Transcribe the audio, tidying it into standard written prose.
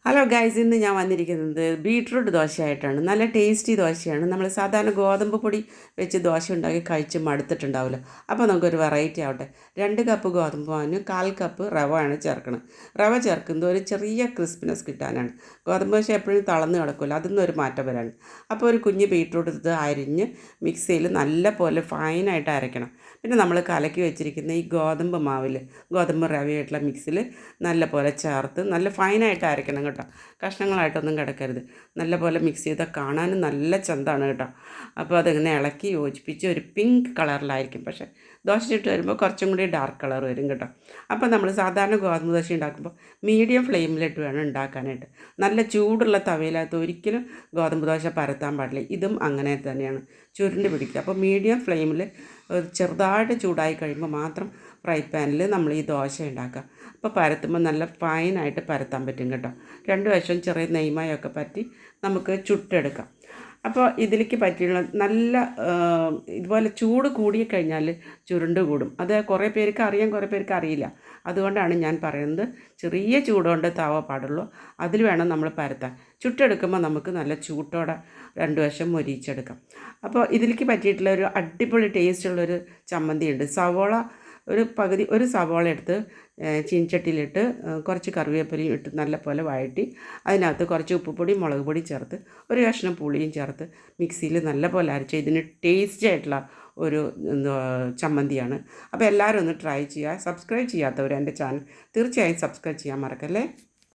Hello guys, ഇന്ന് ഞാൻ വന്നിരിക്കുന്നത് ബീട്രൂട്ട് ദോശയായിട്ടാണ്. നല്ല ടേസ്റ്റി ദോശയാണ്. നമ്മൾ സാധാരണ ഗോതമ്പ് പൊടി വെച്ച് ദോശ ഉണ്ടാക്കി കഴിച്ച് മടുത്തിട്ടുണ്ടാവില്ല. അപ്പോൾ നമുക്കൊരു വെറൈറ്റി ആവട്ടെ. 2 കപ്പ് ഗോതമ്പ് മാവിന് 1/4 കപ്പ് റവയാണ് ചേർക്കണം. റവ ചേർക്കുന്നത് ഒരു ചെറിയ ക്രിസ്പിനെസ് കിട്ടാനാണ്. ഗോതമ്പ് ദോശ എപ്പോഴും തളർന്ന് കിടക്കില്ല, അതിൽ നിന്നൊരു മാറ്റം വരാണ്. അപ്പോൾ ഒരു കുഞ്ഞ് ബീട്രൂട്ട് ഇത് അരിഞ്ഞ് മിക്സിയിൽ നല്ല പോലെ ഫൈനായിട്ട് അരയ്ക്കണം. പിന്നെ നമ്മൾ കലക്കി വെച്ചിരിക്കുന്ന ഈ ഗോതമ്പ് റവയായിട്ടുള്ള മിക്സിൽ നല്ല പോലെ ചേർത്ത് നല്ല ഫൈനായിട്ട് അരയ്ക്കണം കേട്ടോ. കഷ്ണങ്ങളായിട്ടൊന്നും കിടക്കരുത്. നല്ല പോലെ മിക്സ് ചെയ്താൽ കാണാനും നല്ല ചന്താണ് കേട്ടോ. അപ്പോൾ അതിങ്ങനെ ഇളക്കി യോജിപ്പിച്ച് ഒരു പിങ്ക് കളറിലായിരിക്കും. പക്ഷേ ദോശ ചുട്ട് വരുമ്പോൾ കുറച്ചും കൂടി ഡാർക്ക് കളർ വരും കേട്ടോ. അപ്പോൾ നമ്മൾ സാധാരണ ഗോതമ്പ് ദോശ ഉണ്ടാക്കുമ്പോൾ മീഡിയം ഫ്ലെയിമിലിട്ട് വേണം ഉണ്ടാക്കാനായിട്ട്. നല്ല ചൂടുള്ള തവയിലകത്ത് ഒരിക്കലും ഗോതമ്പ് ദോശ പരത്താൻ പാടില്ല. ഇതും അങ്ങനെ തന്നെയാണ്, ചുരുണ്ട് പിടിക്കുക. അപ്പോൾ മീഡിയം ഫ്ലെയിമിൽ ചെറുതായിട്ട് ചൂടായി കഴിയുമ്പോൾ മാത്രം ഫ്രൈ പാനിൽ നമ്മൾ ഈ ദോശ ഉണ്ടാക്കുക. അപ്പോൾ പരത്തുമ്പോൾ നല്ല ഫൈനായിട്ട് പരത്താൻ പറ്റും കേട്ടോ. 2 വശവും ചെറിയ നെയ്മയൊക്കെ പറ്റി നമുക്ക് ചുട്ടെടുക്കാം. അപ്പോൾ ഇതിലേക്ക് പറ്റിയുള്ള നല്ല ഇതുപോലെ ചൂട് കൂടിക്കഴിഞ്ഞാൽ ചുരുണ്ട് കൂടും. അത് കുറേ പേർക്ക് അറിയാം, കുറേ പേർക്ക് അറിയില്ല. അതുകൊണ്ടാണ് ഞാൻ പറയുന്നത്, ചെറിയ ചൂടുകൊണ്ട് തവ പാടുള്ളൂ, അതിൽ വേണം നമ്മൾ പരത്താൻ. ചുട്ടെടുക്കുമ്പോൾ നമുക്ക് നല്ല ചൂട്ടോടെ 2 വശം മൊരിയിച്ചെടുക്കാം. അപ്പോൾ ഇതിലേക്ക് പറ്റിയിട്ടുള്ള ഒരു അടിപൊളി ടേസ്റ്റുള്ളൊരു ചമ്മന്തി ഉണ്ട്. ഒരു സവോള എടുത്ത് ചീനച്ചട്ടിയിലിട്ട് കുറച്ച് കറിവേപ്പിലയും ഇട്ട് നല്ലപോലെ വഴറ്റി അതിനകത്ത് കുറച്ച് ഉപ്പുപൊടി മുളക് പൊടി ചേർത്ത് ഒരു കഷ്ണം പുളിയും ചേർത്ത് മിക്സിയിൽ നല്ലപോലെ അരച്ച് ഇതിന് ടേസ്റ്റി ആയിട്ടുള്ള ഒരു ചമ്മന്തിയാണ്. അപ്പോൾ എല്ലാവരും ഒന്ന് ട്രൈ ചെയ്യുക. സബ്സ്ക്രൈബ് ചെയ്യാത്തവർ എൻ്റെ ചാനൽ തീർച്ചയായും സബ്സ്ക്രൈബ് ചെയ്യാൻ മറക്കല്ലേ.